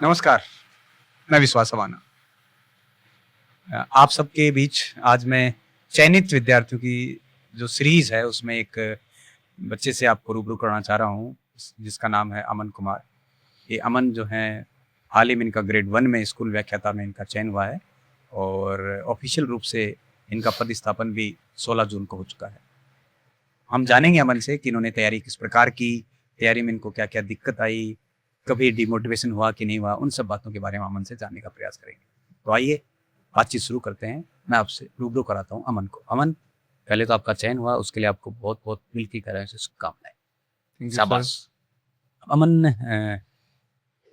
नमस्कार, मैं विश्वास अवाना। आप सबके बीच आज मैं चयनित विद्यार्थियों की जो सीरीज़ है उसमें एक बच्चे से आपको रूबरू कराना चाह रहा हूँ, जिसका नाम है अमन कुमार। ये अमन जो हैं, हाल ही में इनका ग्रेड 1 में स्कूल व्याख्याता में इनका चयन हुआ है और ऑफ़िशियल रूप से इनका पदस्थापन भी 16 जून को हो चुका है। हम जानेंगे अमन से कि इन्होंने तैयारी किस प्रकार की, तैयारी में इनको क्या-क्या दिक्कत आई, कभी डिमोटिवेशन हुआ कि नहीं हुआ, उन सब बातों के बारे में अमन से जानने का प्रयास करेंगे। तो आइए बातचीत शुरू करते हैं। मैं आपसे रूबरू कराता हूँ अमन को। अमन, पहले तो आपका चयन हुआ, उसके लिए आपको बहुत-बहुत दिल की गहराइयों से शुभकामनाएँ। Thank you sir. शाबाश। अमन,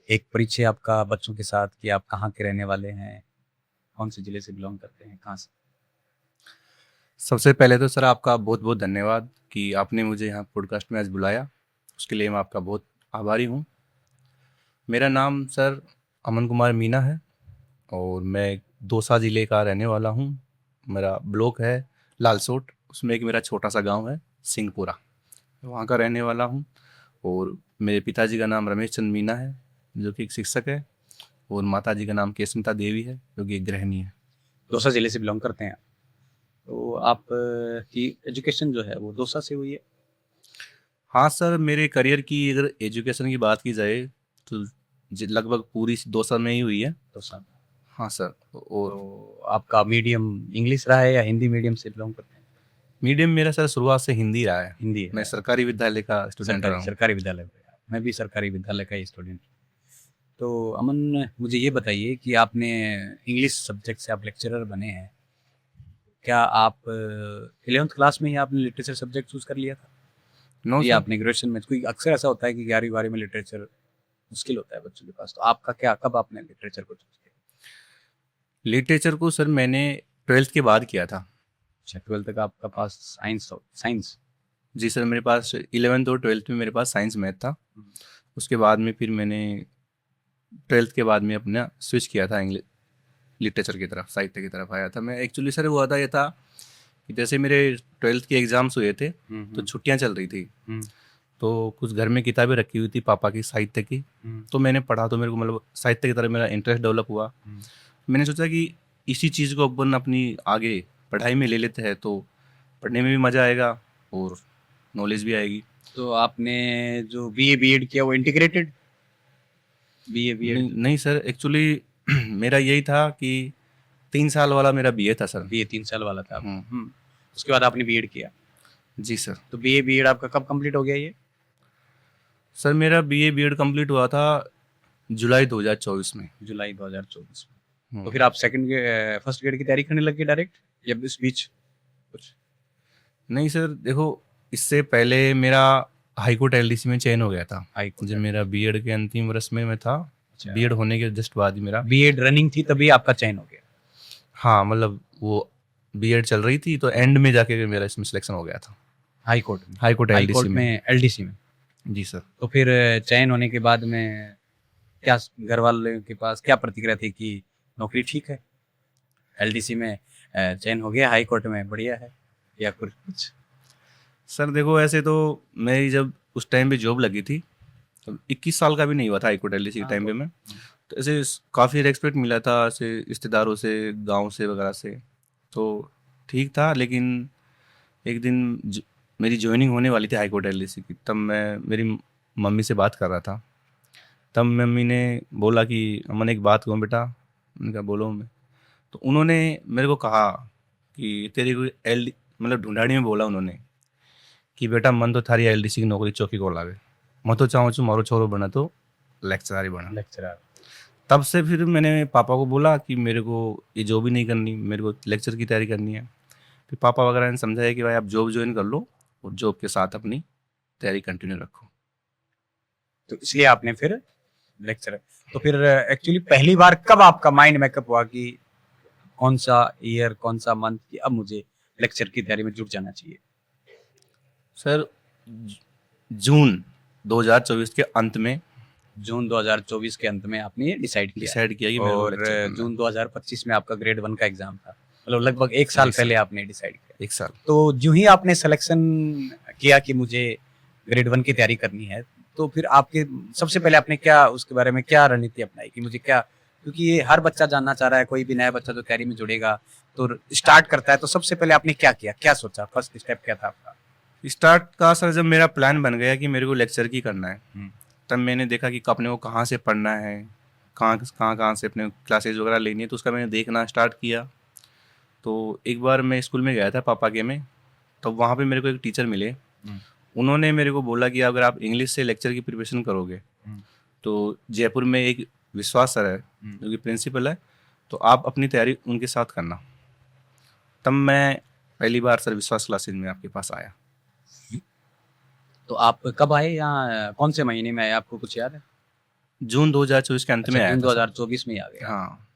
एक परिचय आपका बच्चों के साथ कि आप कहाँ के रहने वाले हैं, कौन से ज़िले से बिलॉन्ग करते हैं, कहाँ से? सबसे पहले तो सर आपका बहुत बहुत धन्यवाद कि आपने मुझे यहाँ पॉडकास्ट में आज बुलाया, उसके लिए मैं आपका बहुत आभारी हूँ। मेरा नाम सर अमन कुमार मीना है और मैं दौसा ज़िले का रहने वाला हूँ। मेरा ब्लॉक है लालसोट, उसमें एक मेरा छोटा सा गांव है सिंहपुरा, वहाँ का रहने वाला हूँ। और मेरे पिताजी का नाम रमेश चंद मीना है, जो कि एक शिक्षक है, और माताजी का नाम केशमता देवी है, जो कि एक गृहिणी है। दौसा ज़िले से बिलॉन्ग करते हैं आप। तो आप की एजुकेशन जो है वो दौसा से हुई है? हाँ सर, मेरे करियर की अगर एजुकेशन की बात की जाए तो लगभग पूरी दौसा में ही हुई है। दौसा में। हाँ सर। और तो आपका मीडियम इंग्लिश रहा है या हिंदी मीडियम से बिलॉन्ग करते हैं? मीडियम मेरा सर शुरुआत से हिंदी रहा है। हिंदी मैं है। सरकारी विद्यालय का स्टूडेंट रहा हूँ। सरकारी विद्यालय में। मैं भी सरकारी विद्यालय का ही स्टूडेंट। तो अमन, मुझे ये बताइए कि आपने इंग्लिश सब्जेक्ट से आप लेक्चरर बने हैं। क्या आप 11th क्लास में ही आपने लिटरेचर सब्जेक्ट चूज़ कर लिया था? नो या सर। आपने ग्रेजुएशन में? कोई अक्सर ऐसा होता है कि 11वीं-12वीं में लिटरेचर मुश्किल होता है बच्चों के पास। तो आपका क्या, कब आपने लिटरेचर को चूज़ किया? लिटरेचर को सर मैंने 12th के बाद किया था। अच्छा, 12th तक आपका पास साइंस? जी सर, मेरे पास 11th और 12th में मेरे पास साइंस मैथ था। उसके बाद में फिर मैंने 12th के बाद में अपना स्विच किया था इंग्लिश लिटरेचर की तरफ, साहित्य की तरफ आया था मैं। एक्चुअली सर हुआ था ये था कि जैसे मेरे 12th के एग्ज़ाम्स हुए थे तो छुट्टियां चल रही थी, तो कुछ घर में किताबें रखी हुई थी पापा की साहित्य की, तो मैंने पढ़ा, तो मेरे को मतलब साहित्य की तरफ मेरा इंटरेस्ट डेवलप हुआ। मैंने सोचा कि इसी चीज़ को अपन अपनी आगे पढ़ाई में ले लेते हैं तो पढ़ने में भी मज़ा आएगा और नॉलेज भी आएगी। तो आपने जो बीए बीएड किया वो इंटीग्रेटेड बीए बीएड? नहीं सर, एक्चुअली मेरा यही था कि 3 साल वाला मेरा बीए था सर। बीए 3 साल वाला था। उसके बाद आपने बीएड किया? जी सर। तो बीए बीएड आपका कब कंप्लीट हो गया ये? सर मेरा बीए बीएड कंप्लीट हुआ था जुलाई 2024 में। जुलाई 2024 में। तो फिर आप फर्स्ट ग्रेड की तैयारी करने लग गए डायरेक्ट, या इस बीच कुछ? नहीं सर, देखो इससे पहले मेरा हाईकोर्ट एलडीसी में चयन हो गया था। हाईकोर्ट जब मेरा बीएड के अंतिम वर्ष में मैं था, अच्छा। बीएड होने के जस्ट बाद ही मेरा बीएड रनिंग थी तभी आपका चयन हो गया? हाँ मतलब वो बीएड चल रही थी तो एंड में जाके मेरा इसमें सिलेक्शन हो गया था। हाईकोर्ट में? हाईकोर्ट एलडीसी में। एलडीसी में? जी सर। तो फिर चयन होने के बाद में क्या घर वालों के पास क्या प्रतिक्रिया थी कि नौकरी ठीक है, एलडीसी में चयन हो गया, हाई कोर्ट में बढ़िया है, या कुछ? सर देखो, ऐसे तो मेरी जब उस टाइम पे जॉब लगी थी तो 21 साल का भी नहीं हुआ था हाईकोर्ट एलडीसी के टाइम पे मैं, तो ऐसे काफ़ी रेस्पेक्ट मिला था ऐसे रिश्तेदारों से, गांव से वगैरह से, तो ठीक था। लेकिन एक दिन मेरी ज्वाइनिंग होने वाली थी हाईकोर्ट एलडीसी की, तब मैं मेरी मम्मी से बात कर रहा था। तब मम्मी ने बोला कि अमन एक बात कहूँ बेटा। मैंने कहा बोलो। मैं तो उन्होंने मेरे को कहा कि तेरी कोई एल मतलब ढूंढाड़ी में बोला उन्होंने कि बेटा मन तो थारी एलडीसी की नौकरी चौकी को लागे, मैं तो चाहूँ छू मारो छोरो बना तो लेक्चरर ही बना। लेक्चरर? तब से फिर मैंने पापा को बोला कि मेरे को ये जॉब ही नहीं करनी, मेरे को लेक्चर की तैयारी करनी है। फिर पापा वगैरह ने समझाया कि भाई आप जॉब ज्वाइन कर लो और जॉब के साथ अपनी तैयारी कंटिन्यू रखो। तो इसलिए आपने फिर लेक्चरर। तो फिर एक्चुअली पहली बार कब आपका माइंड मेकअप हुआ कि कौन सा ईयर, कौन सा मंथ कि अब मुझे लेक्चर की तैयारी में जुट जाना चाहिए? सर जून 2024 के अंत में। जून 2024 के अंत में आपने डिसाइड किया कि मेरे को और लेक्चर करना है। जून 2025 में आपका ग्रेड 1 का एग्जाम था, मतलब लगभग 1 साल पहले आपने डिसाइड किया। 1 साल। तो जो ही आपने सिलेक्शन किया कि मुझे ग्रेड 1 की तैयारी करनी है, तो फिर आपके सबसे पहले आपने क्या उसके बारे में क्या रणनीति अपनाई कि मुझे क्या, क्योंकि ये हर बच्चा जानना चाह रहा है, कोई भी नया बच्चा जो तैयारी में जुड़ेगा तो स्टार्ट करता है, तो सबसे पहले आपने क्या किया, क्या सोचा, फर्स्ट स्टेप क्या था आपका? स्टार्ट का सर जब मेरा प्लान बन गया कि मेरे को लेक्चर की करना है, हम्म, तब मैंने देखा कि अपने को कहाँ से पढ़ना है, कहाँ से अपने क्लासेज वगैरह लेनी है, तो उसका मैंने देखना स्टार्ट किया। तो एक बार मैं स्कूल में गया था पापा के में, तो वहाँ पे मेरे को एक टीचर मिले। हम्म, उन्होंने मेरे को बोला कि अगर आप इंग्लिश से लेक्चर की प्रिपरेशन करोगे हम्म, तो जयपुर में एक विश्वास सर है हम्म। जो कि प्रिंसिपल है, तो आप अपनी तैयारी उनके साथ करना। तब मैं पहली बार सर विश्वास क्लासेज में आपके पास आया। तो आप कब आए यहाँ, कौन से महीने में आए, आपको कुछ याद है? जून 2024 के अंत अच्छा, में आया जून था सर। 2024 में ही आ गया। हाँ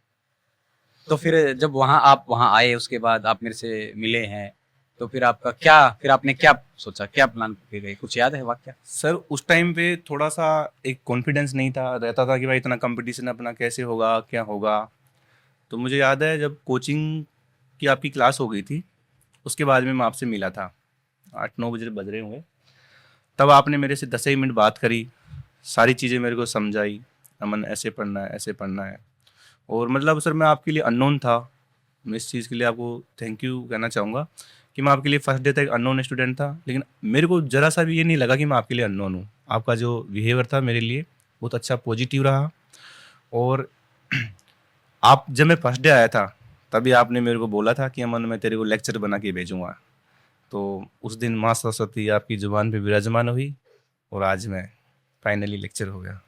तो फिर जब वहाँ आप वहाँ आए, उसके बाद आप मेरे से मिले हैं, तो फिर आपका क्या, फिर आपने क्या सोचा, क्या प्लान करके गए, कुछ याद है वाक्य? सर, उस टाइम पे थोड़ा सा एक कॉन्फिडेंस नहीं था, रहता था कि भाई इतना कंपटीशन अपना कैसे होगा क्या होगा। तो मुझे याद है जब कोचिंग की आपकी क्लास हो गई थी, उसके बाद में मैं आपसे मिला था, 8-9 बजे बज रहे होंगे। तब आपने मेरे से 10 ही मिनट बात करी, सारी चीज़ें मेरे को समझाई, अमन ऐसे पढ़ना है ऐसे पढ़ना है। और मतलब सर मैं आपके लिए अननोन था, मैं इस चीज़ के लिए आपको थैंक यू कहना चाहूँगा कि मैं आपके लिए फर्स्ट डे तक अननोन स्टूडेंट था, लेकिन मेरे को ज़रा सा भी ये नहीं लगा कि मैं आपके लिए अननोन हूँ। आपका जो बिहेवियर था मेरे लिए बहुत अच्छा पॉजिटिव रहा। और आप जब मैं फर्स्ट डे आया था तभी आपने मेरे को बोला था कि अमन मैं तेरे को लेक्चर बना के भेजूँगा। तो उस दिन माँ सरस्वती आपकी ज़ुबान पे विराजमान हुई और आज मैं फाइनली लेक्चर हो गया।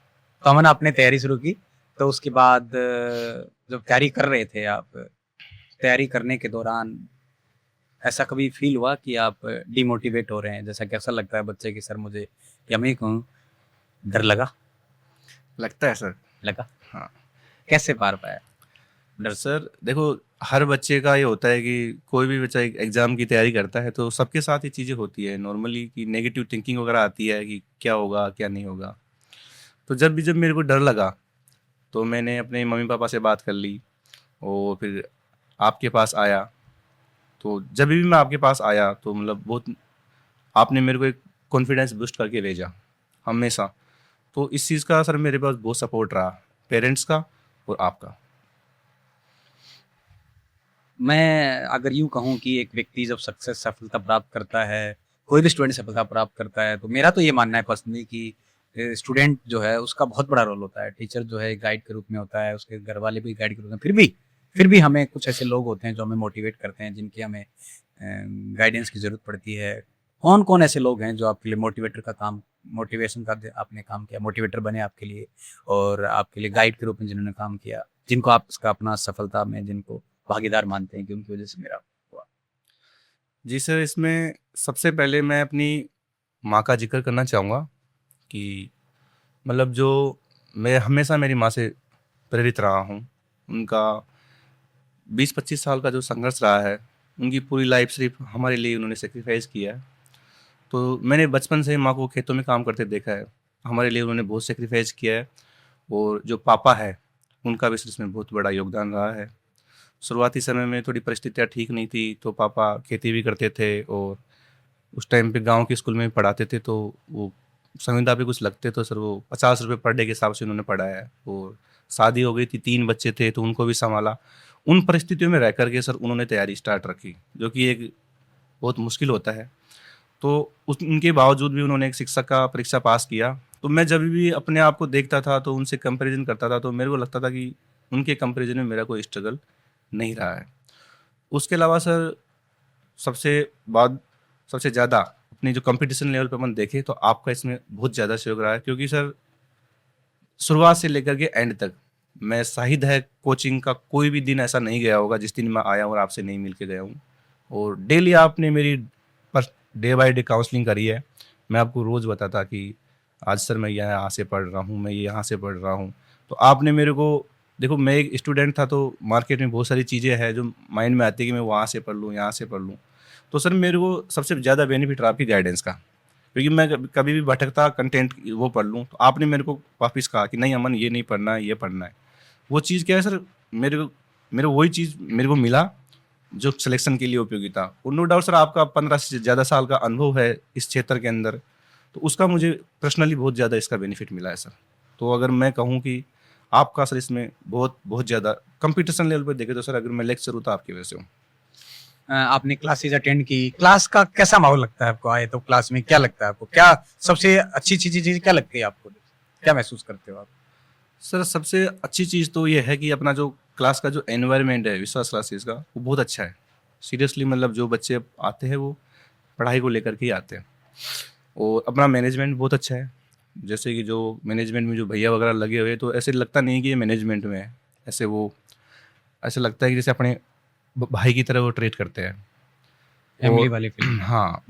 तो अमन, आपने तैयारी शुरू की, तो उसके बाद जब तैयारी कर रहे थे आप, तैयारी करने के दौरान ऐसा कभी फील हुआ कि आप डिमोटिवेट हो रहे हैं, जैसा कि अक्सर लगता है बच्चे की, सर मुझे, या मैं कहूँ, डर लगा? लगता है सर। लगा? हाँ कैसे पार पाया डर से? सर, देखो हर बच्चे का ये होता है कि कोई भी बच्चा एक एग्ज़ाम की तैयारी करता है तो सबके साथ ये चीज़ें होती है नॉर्मली कि नेगेटिव थिंकिंग वगैरह आती है कि क्या होगा क्या नहीं होगा। तो जब मेरे को डर लगा तो मैंने अपने मम्मी पापा से बात कर ली और फिर आपके पास आया। तो जब भी मैं आपके पास आया तो मतलब बहुत आपने मेरे को एक कॉन्फिडेंस बूस्ट करके भेजा हमेशा। तो इस चीज़ का सर मेरे पास बहुत सपोर्ट रहा, पेरेंट्स का और आपका। मैं अगर यूँ कहूँ कि एक व्यक्ति जब सफलता प्राप्त करता है, कोई भी स्टूडेंट सफलता प्राप्त करता है, तो मेरा तो ये मानना है पर्सनली कि स्टूडेंट जो है उसका बहुत बड़ा रोल होता है। टीचर जो है गाइड के रूप में होता है, उसके घर वाले भी गाइड के रूप में, फिर भी हमें कुछ ऐसे लोग होते हैं जो हमें मोटिवेट करते हैं, जिनकी हमें गाइडेंस की ज़रूरत पड़ती है। कौन-कौन ऐसे लोग हैं जो आपके लिए मोटिवेटर का काम, मोटिवेशन का आपने काम किया, मोटिवेटर बने आपके लिए और आपके लिए गाइड के रूप में जिन्होंने काम किया, जिनको आप इसका अपना सफलता में जिनको भागीदार मानते हैं कि उनकी वजह से मेरा हुआ? जी सर, इसमें सबसे पहले मैं अपनी माँ का जिक्र करना चाहूँगा कि मतलब जो मैं हमेशा मेरी माँ से प्रेरित रहा हूँ। उनका 20-25 साल का जो संघर्ष रहा है, उनकी पूरी लाइफ सिर्फ हमारे लिए उन्होंने सेक्रीफाइस किया है। तो मैंने बचपन से माँ को खेतों में काम करते देखा है, हमारे लिए उन्होंने बहुत सेक्रीफाइस किया है। और जो पापा है उनका भी इसमें बहुत बड़ा योगदान रहा है। शुरुआती समय में थोड़ी परिस्थितियाँ ठीक नहीं थी तो पापा खेती भी करते थे और उस टाइम पे गांव के स्कूल में पढ़ाते थे, तो वो संविदा पे कुछ लगते तो सर वो 50 रुपये पर डे के हिसाब से उन्होंने पढ़ाया है। और शादी हो गई थी, 3 बच्चे थे तो उनको भी संभाला। उन परिस्थितियों में रह करके सर उन्होंने तैयारी स्टार्ट रखी, जो कि एक बहुत मुश्किल होता है। तो उनके बावजूद भी उन्होंने एक शिक्षक का परीक्षा पास किया। तो मैं जब भी अपने आप को देखता था तो उनसे कंपैरिजन करता था, तो मेरे को लगता था कि उनके कंपैरिजन में मेरा कोई स्ट्रगल नहीं रहा है। उसके अलावा सर सबसे बाद सबसे ज़्यादा अपनी जो कंपटीशन लेवल पे अपन देखें तो आपका इसमें बहुत ज़्यादा सहयोग रहा है, क्योंकि सर शुरुआत से लेकर के एंड तक मैं शाहिद है कोचिंग का कोई भी दिन ऐसा नहीं गया होगा जिस दिन मैं आया और आपसे नहीं मिल के गया हूँ। और डेली आपने मेरी per day by day counselling करी है। मैं आपको रोज़ बताता कि आज सर मैं यहाँ से पढ़ रहा हूँ, मैं यहाँ से पढ़ रहा हूँ। तो आपने मेरे को, देखो मैं एक स्टूडेंट था तो मार्केट में बहुत सारी चीज़ें हैं जो माइंड में आती है कि मैं वहाँ से पढ़ लूँ यहाँ से पढ़ लूँ। तो सर मेरे को सबसे ज़्यादा बेनिफिट रहा आपकी गाइडेंस का, क्योंकि मैं कभी भी भटकता कंटेंट वो पढ़ लूँ तो आपने मेरे को वापस कहा कि नहीं अमन ये नहीं पढ़ना है, ये पढ़ना है। वो चीज़ क्या है सर, मेरे वही चीज़ मेरे को मिला जो सिलेक्शन के लिए उपयोगी था। और नो डाउट सर आपका 15 से ज़्यादा साल का अनुभव है इस क्षेत्र के अंदर, तो उसका मुझे पर्सनली बहुत ज़्यादा इसका बेनिफिट मिला है सर। तो अगर मैं कहूँ कि आपका सर इसमें बहुत बहुत ज़्यादा कंपटीशन लेवल पर देखे तो सर अगर मैं लेक्चर हूँ तो आपकी वजह से हूँ। आपने क्लासेज अटेंड की, क्लास का कैसा माहौल लगता है आपको? आए तो क्लास में क्या लगता है आपको? क्या सबसे अच्छी चीज क्या लगती है आपको? क्या महसूस करते हो आप? सर सबसे अच्छी चीज़ तो ये है कि अपना जो क्लास का जो एनवायरनमेंट है विश्वास क्लासेस का वो बहुत अच्छा है। सीरियसली मतलब जो बच्चे आते हैं वो पढ़ाई को लेकर के ही आते हैं और अपना मैनेजमेंट बहुत अच्छा है। जैसे कि जो मैनेजमेंट में जो भैया वगैरह लगे हुए हैं तो ऐसे लगता नहीं कि ये मैनेजमेंट में है, ऐसे वो ऐसा लगता है कि जैसे अपने भाई की तरह वो ट्रीट करते हैं। फैमिली और वाली फीलिंग। हाँ,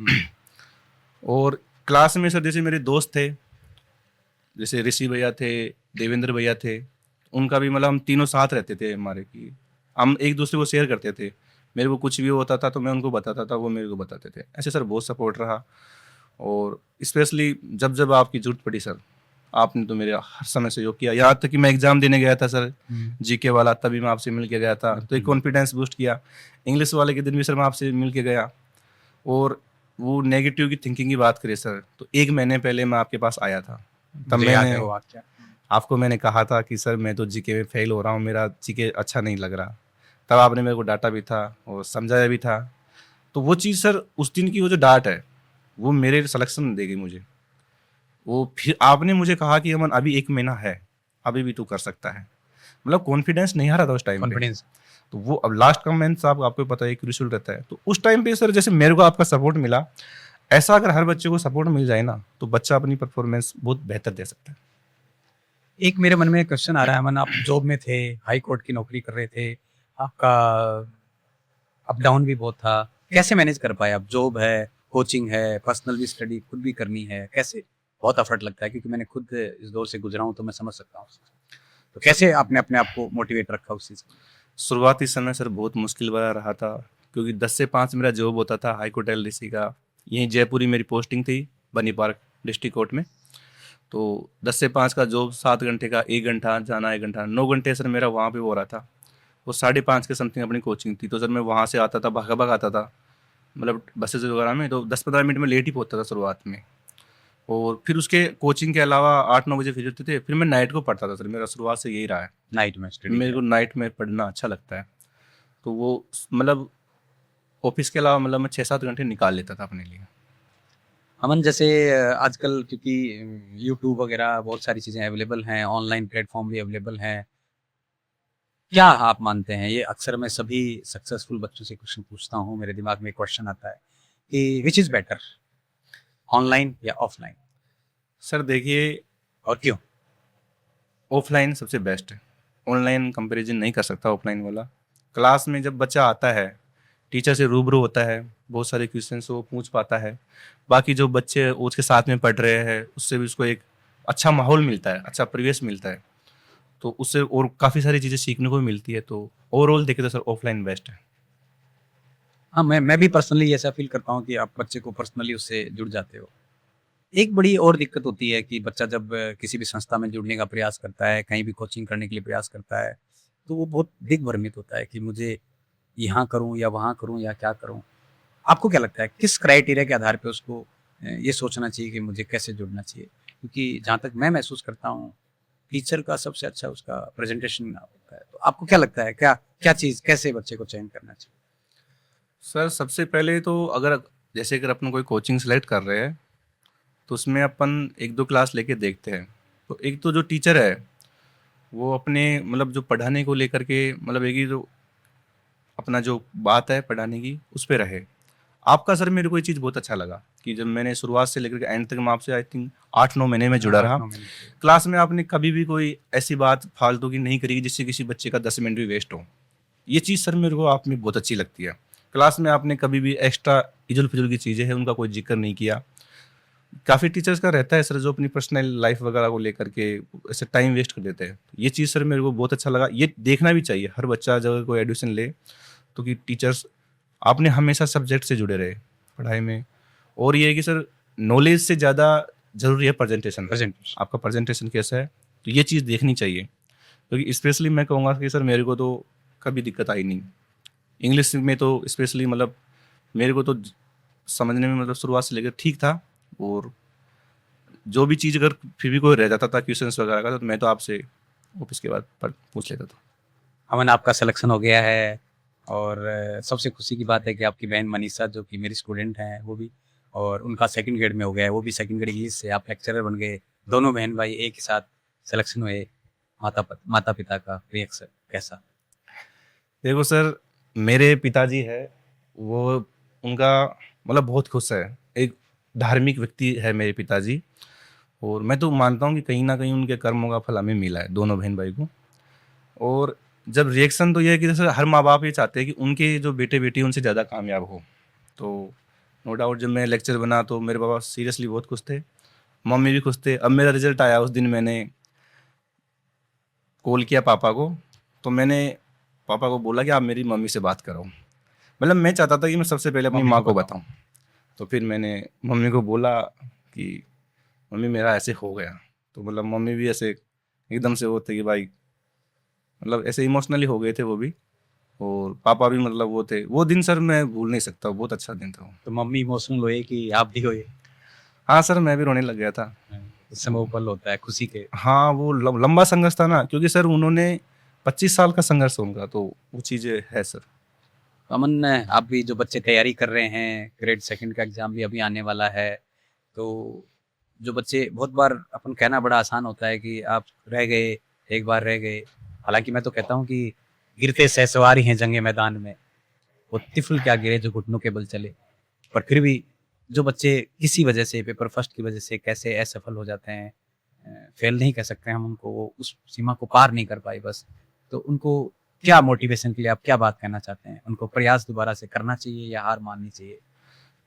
और क्लास में सर जैसे मेरे दोस्त थे, जैसे ऋषि भैया थे, देवेंद्र भैया थे, उनका भी मतलब हम तीनों साथ रहते थे हमारे की, हम एक दूसरे को शेयर करते थे। मेरे को कुछ भी होता था तो मैं उनको बताता था, वो मेरे को बताते थे। ऐसे सर बहुत सपोर्ट रहा। और स्पेशली जब जब आपकी जरूरत पड़ी सर, आपने तो मेरे हर समय सहयोग किया। यहाँ तक कि मैं एग्जाम देने गया था सर जीके वाला, तभी मैं आपसे मिल के गया था, तो एक कॉन्फिडेंस बूस्ट किया। इंग्लिश वाले के दिन भी सर मैं आपसे मिल के गया। और वो नेगेटिव की थिंकिंग की बात करें सर, तो 1 महीने पहले मैं आपके पास आया था, तब मुझे याद मैंने है वो वाक्य। आपको मैंने कहा था कि सर मैं तो जीके में फेल हो रहा हूँ, मेरा जीके अच्छा नहीं लग रहा। तब आपने मेरे को डांटा भी था और समझाया भी था। तो वो चीज़ सर, उस दिन की वो जो डांट है वो मेरे सिलेक्शन देगी मुझे। वो फिर आपने मुझे कहा कि अमन अभी 1 महीना है, अभी भी तू कर सकता है। मतलब कॉन्फिडेंस नहीं आ रहा था उस टाइम पे। कॉन्फिडेंस। तो वो अब लास्ट का मंथ साहब आपको पता है क्रूशियल रहता है। तो उस टाइम पे सर जैसे मेरे को आपका सपोर्ट मिला, ऐसा अगर हर बच्चे को सपोर्ट मिल जाए ना तो बच्चा अपनी परफॉर्मेंस बहुत बेहतर दे सकता है। एक मेरे मन में क्वेश्चन आ रहा है अमन, आप जॉब में थे, हाई कोर्ट की नौकरी कर रहे थे, आपका अप डाउन भी बहुत था, कैसे मैनेज कर पाए आप? जॉब है, कोचिंग है, पर्सनल भी स्टडी खुद भी करनी है, कैसे? बहुत एफर्ट लगता है, क्योंकि मैंने खुद इस दौर से गुजरा हूँ तो मैं समझ सकता हूँ। तो कैसे आपने अपने आप को मोटिवेट रखा उस चीज़ को? शुरुआती समय सर बहुत मुश्किल वाला रहा था, क्योंकि 10 से 5 मेरा जॉब होता था हाई कोर्ट एलडीसी का। यहीं जयपुरी मेरी पोस्टिंग थी, बनी पार्क डिस्ट्रिक्ट कोर्ट में। तो 10 से 5 का जॉब, 7 घंटे का 1 घंटा जाना, 1 घंटा, 9 घंटे सर मेरा वहाँ पे हो रहा था। वो 5:30 के समथिंग अपनी कोचिंग थी, तो सर मैं वहाँ से आता था, भागा भागा आता था, मतलब बसेस वगैरह में। तो 10-15 मिनट में लेट ही पहुँचता था शुरुआत में। और फिर उसके कोचिंग के अलावा 8-9 बजे फिर होते थे, फिर मैं नाइट को पढ़ता था सर। मेरा शुरुआत से यही रहा है, नाइट में स्टडी मेरे को नाइट में पढ़ना अच्छा लगता है। तो वो मतलब ऑफिस के अलावा मतलब मैं 6-7 घंटे निकाल लेता था अपने लिए। अमन, जैसे आजकल क्योंकि यूट्यूब वगैरह बहुत सारी चीज़ें अवेलेबल हैं, ऑनलाइन प्लेटफॉर्म भी अवेलेबल हैं, क्या आप मानते हैं? ये अक्सर मैं सभी सक्सेसफुल बच्चों से क्वेश्चन पूछता हूँ, मेरे दिमाग में एक क्वेश्चन आता है कि विच इज़ बेटर, ऑनलाइन या ऑफलाइन, सर देखिए, और क्यों? ऑफलाइन सबसे बेस्ट है, ऑनलाइन कंपैरिजन नहीं कर सकता ऑफलाइन वाला। क्लास में जब बच्चा आता है, टीचर से रूबरू होता है, बहुत सारे क्वेश्चन वो पूछ पाता है। बाकी जो बच्चे उसके साथ में पढ़ रहे हैं उससे भी उसको एक अच्छा माहौल मिलता है, अच्छा परिवेश मिलता है। तो उससे और काफ़ी सारी चीज़ें सीखने को भी मिलती है। तो ओवरऑल देखे तो सर ऑफलाइन बेस्ट है। हाँ, मैं भी पर्सनली ऐसा फील करता हूँ कि आप बच्चे को पर्सनली उससे जुड़ जाते हो। एक बड़ी और दिक्कत होती है कि बच्चा जब किसी भी संस्था में जुड़ने का प्रयास करता है, कहीं भी कोचिंग करने के लिए प्रयास करता है, तो वो बहुत दिग्भ्रमित होता है कि मुझे यहाँ करूँ या वहाँ करूँ या क्या करूँ? आपको क्या लगता है, किस क्राइटेरिया के आधार पे उसको ये सोचना चाहिए कि मुझे कैसे जुड़ना चाहिए? क्योंकि जहाँ तक मैं महसूस करता हूँ, टीचर का सबसे अच्छा उसका प्रेज़ेंटेशन होता है। तो आपको क्या लगता है, क्या क्या चीज़, कैसे बच्चे को चयन करना चाहिए? सर सबसे पहले तो अगर जैसे अगर अपन कोई कोचिंग सेलेक्ट कर रहे हैं तो उसमें अपन 1-2 क्लास लेके देखते हैं। तो एक तो जो टीचर है वो अपने मतलब जो पढ़ाने को लेकर के मतलब एक ही जो अपना जो बात है पढ़ाने की उस पे रहे। आपका सर मेरे को ये चीज़ बहुत अच्छा लगा कि जब मैंने शुरुआत से लेकर के एंड तक मैं आपसे आई थिंक 8-9 महीने में जुड़ा हाँ, रहा। 8-9 महीने। क्लास में आपने कभी भी कोई ऐसी बात फालतू की नहीं करी जिससे किसी बच्चे का 10 मिनट भी वेस्ट हो। ये चीज़ सर मेरे को आप में बहुत अच्छी लगती है। क्लास में आपने कभी भी एक्स्ट्रा इजुल-फिजुल की चीज़ें हैं उनका कोई ज़िक्र नहीं किया। काफ़ी टीचर्स का रहता है सर जो अपनी पर्सनल लाइफ वगैरह को लेकर के ऐसे टाइम वेस्ट कर देते हैं। ये चीज़ सर मेरे को बहुत अच्छा लगा। ये देखना भी चाहिए हर बच्चा जब कोई एडमिशन ले, तो कि टीचर्स आपने हमेशा सब्जेक्ट से जुड़े रहे पढ़ाई में। और ये है कि सर नॉलेज से ज़्यादा ज़रूरी है प्रेजेंटेशन। प्रेज़ेंटेशन। आपका प्रेजेंटेशन कैसा है, तो ये चीज़ देखनी चाहिए। क्योंकि स्पेशली मैं कहूँगा कि सर मेरे को तो कभी दिक्कत आई नहीं। इंग्लिश में तो स्पेशली मतलब मेरे को तो समझने में मतलब शुरुआत से लेकर ठीक था। और जो भी चीज़ अगर फिर भी कोई रह जाता था क्वेश्चंस वगैरह का, तो मैं तो आपसे ऑफिस के बाद पूछ लेता था। अमन, आपका सिलेक्शन हो गया है और सबसे खुशी की बात है कि आपकी बहन मनीषा जो कि मेरी स्टूडेंट हैं वो भी, और उनका सेकंड ग्रेड में हो गया है, वो भी सेकंड ग्रेड इंग्लिश से, आप लेक्चरर बन गए। दोनों बहन भाई एक ही साथ सिलेक्शन हुए। माता पिता का रिएक्शन कैसा? देखो सर, मेरे पिताजी है वो, उनका मतलब बहुत खुश है। एक धार्मिक व्यक्ति है मेरे पिताजी, और मैं तो मानता हूँ कि कहीं ना कहीं उनके कर्मों का फल हमें मिला है, दोनों बहन भाई को। और जब रिएक्शन तो ये है कि जैसे हर माँ बाप ये चाहते हैं कि उनके जो बेटे बेटी उनसे ज़्यादा कामयाब हो। तो नो डाउट जब मैं लेक्चर बना तो मेरे पापा सीरियसली बहुत खुश थे, मम्मी भी खुश थे। अब मेरा रिजल्ट आया, उस दिन मैंने कॉल किया पापा को, तो मैंने पापा को बोला कि आप मेरी मम्मी से बात करो। मतलब मैं चाहता था कि मैं सबसे पहले अपनी मम्मी माँ को को बताऊं। तो फिर मैंने मम्मी को बोला कि मम्मी मेरा ऐसे हो गया। तो मतलब मम्मी भी ऐसे एकदम से वो थे कि भाई, मतलब ऐसे इमोशनली हो गए थे वो भी। और पापा भी मतलब वो थे, वो दिन सर मैं भूल नहीं सकता, बहुत अच्छा दिन था वो। तो मम्मी इमोशनल हुए कि आप भी हुए? हाँ सर, मैं भी रोने लग गया था। उस समय वो पल होता है खुशी के। हाँ, वो लंबा संघर्ष था ना, क्योंकि सर उन्होंने 25 साल का संघर्ष उनका, तो वो चीज़ें है सर। अमन, आप भी जो बच्चे तैयारी कर रहे हैं, ग्रेड सेकंड का एग्जाम भी अभी आने वाला है, तो जो बच्चे, बहुत बार अपन कहना बड़ा आसान होता है कि आप रह गए, एक बार रह गए। हालांकि मैं तो कहता हूँ कि गिरते सहसवार ही हैं जंगे मैदान में, वो तिफल क्या गिरे जो घुटनों के बल चले। पर फिर भी जो बच्चे किसी वजह से, पेपर फर्स्ट की वजह से कैसे असफल हो जाते हैं, फेल नहीं कह सकते हम उनको, वो उस सीमा को पार नहीं कर पाए बस, तो उनको क्या मोटिवेशन के लिए आप क्या बात कहना चाहते हैं? उनको प्रयास दोबारा से करना चाहिए या हार माननी चाहिए?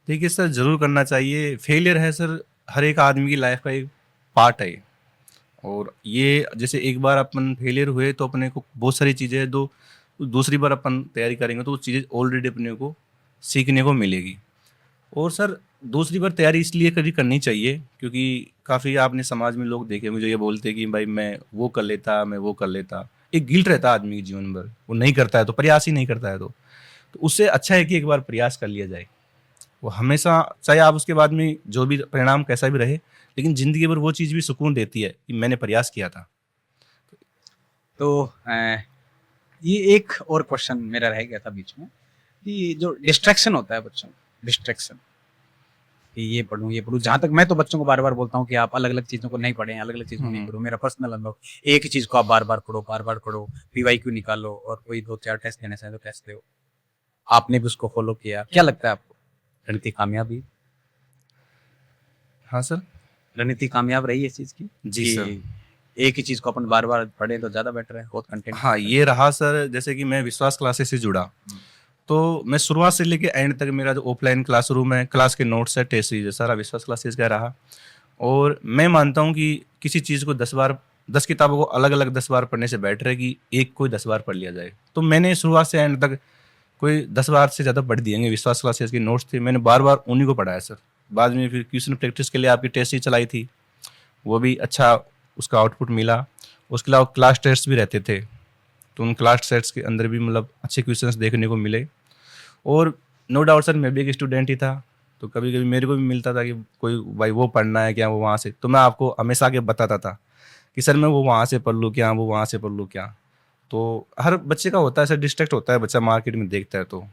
देखिए सर, ज़रूर करना चाहिए। फेलियर है सर, हर एक आदमी की लाइफ का एक पार्ट है ये। और ये जैसे एक बार अपन फेलियर हुए तो अपने को बहुत सारी चीज़ें, दो दूसरी बार अपन तैयारी करेंगे तो वो चीज़ें ऑलरेडी अपने को सीखने को मिलेगी। और सर दूसरी बार तैयारी इसलिए कभी करनी चाहिए क्योंकि काफ़ी आपने समाज में लोग देखे मुझे ये बोलते हैं कि भाई मैं वो कर लेता, मैं वो कर लेता। एक गिल्ट रहता है आदमी के जीवन भर, वो नहीं करता है तो, प्रयास ही नहीं करता है तो उससे अच्छा है कि एक बार प्रयास कर लिया जाए। वो हमेशा, चाहे आप उसके बाद में जो भी परिणाम कैसा भी रहे, लेकिन ज़िंदगी भर वो चीज़ भी सुकून देती है कि मैंने प्रयास किया था। तो ये एक और क्वेश्चन मेरा रह गया था बीच में, कि जो डिस्ट्रैक्शन होता है बच्चों, डिस्ट्रैक्शन कि ये पढ़ूं, जहाँ तक मैं तो बच्चों को बार बार बोलता हूँ कि आप अलग अलग चीज़ों को नहीं पढ़ें, अलग अलग चीज़ों को नहीं पढ़ो। मेरा पर्सनल अनुभव, एक ही चीज़ को आप बार बार पढ़ो, PYQ निकालो और कोई 2-4 टेस्ट देने से तो टेस्ट दो। आपने भी उसको फॉलो किया, क्या लगता है आपको रणनीति कामयाबी? हाँ सर। रणनीति कामयाब रही है इस चीज़ की जी कि सर। एक ही चीज़ को अपन बार बार पढ़ें तो ज़्यादा बेटर है, बहुत कंटेंट? हाँ, ये रहा सर। जैसे कि मैं विश्वास क्लासेस से जुड़ा, तो मैं शुरुआत से लेके एंड तक मेरा जो ऑफलाइन क्लासरूम है, क्लास के नोट्स है, टेस्ट सीरीज है, सारा विश्वास क्लासेस का रहा। और मैं मानता हूँ कि किसी चीज़ को 10 किताबों को अलग अलग 10 बार पढ़ने से बेटर है कि एक कोई 10 बार पढ़ लिया जाए। तो मैंने शुरुआत से एंड तक कोई 10 बार से ज़्यादा पढ़ दिए। विश्वास क्लासेस के नोट्स थे, मैंने बार बार उन्हीं को पढ़ाया सर। बाद में फिर क्वेश्चन प्रैक्टिस के लिए आपकी टेस्ट ही चलाई थी, वो भी अच्छा उसका आउटपुट मिला। उसके अलावा क्लास टेस्ट भी रहते थे, तो उन क्लास टेस्ट के अंदर भी मतलब अच्छे क्वेश्चंस देखने को मिले। और नो डाउट सर, मैं भी एक स्टूडेंट ही था, तो कभी कभी मेरे को भी मिलता था कि कोई भाई वो पढ़ना है क्या, वो वहाँ से, तो मैं आपको हमेशा आके बताता था कि सर मैं वो वहाँ से पढ़ लूँ क्या, वो वहाँ से पढ़ लूँ क्या। तो हर बच्चे का होता है सर, डिस्ट्रैक्ट होता है बच्चा, मार्केट में देखता है तो।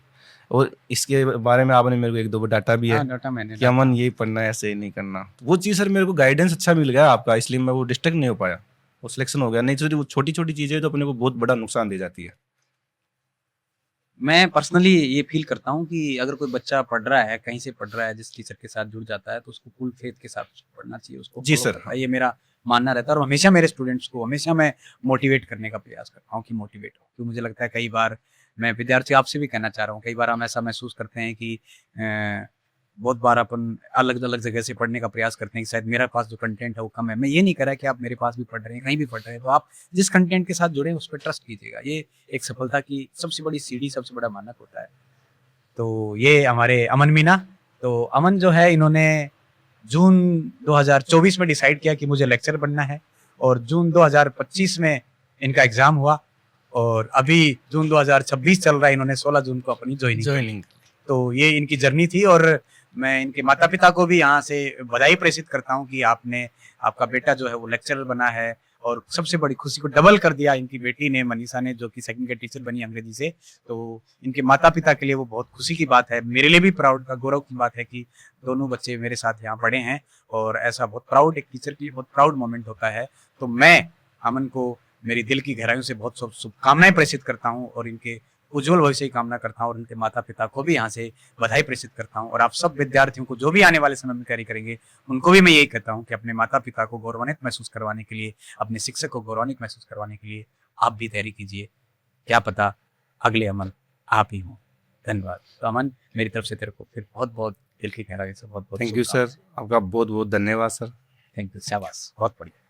और इसके बारे में आपने मेरे को एक दो बार डाटा भी है डाटा मैंने कि अमन ये पढ़ना है, ऐसे नहीं करना। तो वो चीज़ सर मेरे को गाइडेंस अच्छा मिल गया आपका, इसलिए मैं वो डिस्ट्रैक्ट नहीं हो पाया, वो सिलेक्शन हो गया। नहीं तो वो छोटी छोटी चीज़ें तो अपने को बहुत बड़ा नुकसान दे जाती है। मैं पर्सनली ये फील करता हूँ कि अगर कोई बच्चा पढ़ रहा है, कहीं से पढ़ रहा है, जिस टीचर के साथ जुड़ जाता है, तो उसको फुल फेथ के साथ पढ़ना चाहिए, उसको जी follow सर, करना है। ये मेरा मानना रहता है और हमेशा मेरे स्टूडेंट्स को हमेशा मैं मोटिवेट करने का प्रयास करता हूँ कि मोटिवेट हो। क्योंकि मुझे लगता है कई बार, मैं विद्यार्थी आपसे भी कहना चाह रहा हूँ, कई बार हम ऐसा महसूस करते हैं कि बहुत बार अपन अलग अलग जगह से पढ़ने का प्रयास करते हैं कि शायद मेरे पास जो कंटेंट है वो कम है। मैं ये नहीं कह रहा कि आप मेरे पास भी पढ़ रहे हैं, कहीं भी पढ़ रहे हैं, तो आप जिस कंटेंट के साथ जुड़े हैं उस पर ट्रस्ट कीजिएगा। ये एक सफलता की सबसे बड़ी सीढ़ी, सबसे बड़ा मानक होता है। तो ये हमारे अमन मीना, तो अमन जो है, इन्होंने जून 2024 में डिसाइड किया कि मुझे लेक्चर बनना है, और जून 2025 में इनका एग्जाम हुआ, और अभी जून 2026 चल रहा है, इन्होंने 16 जून को अपनी ज्वाइनिंग। ज्वाइनिंग। तो ये इनकी जर्नी थी, और मैं इनके माता पिता को भी यहाँ से बधाई प्रेषित करता हूँ कि आपका बेटा जो है वो लेक्चरर बना है, और सबसे बड़ी खुशी को डबल कर दिया इनकी बेटी ने, मनीषा ने, जो कि सेकंड ग्रेड टीचर बनी अंग्रेजी से। तो इनके माता पिता के लिए वो बहुत खुशी की बात है, मेरे लिए भी गौरव की बात है कि दोनों बच्चे मेरे साथ यहाँ पढ़े हैं, और ऐसा बहुत प्राउड, एक टीचर के लिए बहुत प्राउड मोमेंट होता है। तो मैं अमन को मेरी दिल की गहराइयों से बहुत शुभकामनाएं प्रेषित करता हूँ, और इनके उज्जवल भविष्य की कामना करता हूँ, और उनके माता पिता को भी यहाँ से बधाई प्रेषित करता हूँ। और आप सब विद्यार्थियों को जो भी आने वाले समय में तैयारी करेंगे, उनको भी मैं यही कहता हूँ कि अपने माता पिता को गौरवान्वित महसूस करवाने के लिए, अपने शिक्षक को गौरवान्वित महसूस करवाने के लिए आप भी तैयारी कीजिए। क्या पता अगले अमन आप ही हों। धन्यवाद। तो अमन, मेरी तरफ से तेरे को फिर बहुत बहुत दिल की गहराई से बहुत बहुत थैंक यू सर, आपका बहुत बहुत धन्यवाद सर। थैंक यू, शाबाश, बहुत बढ़िया।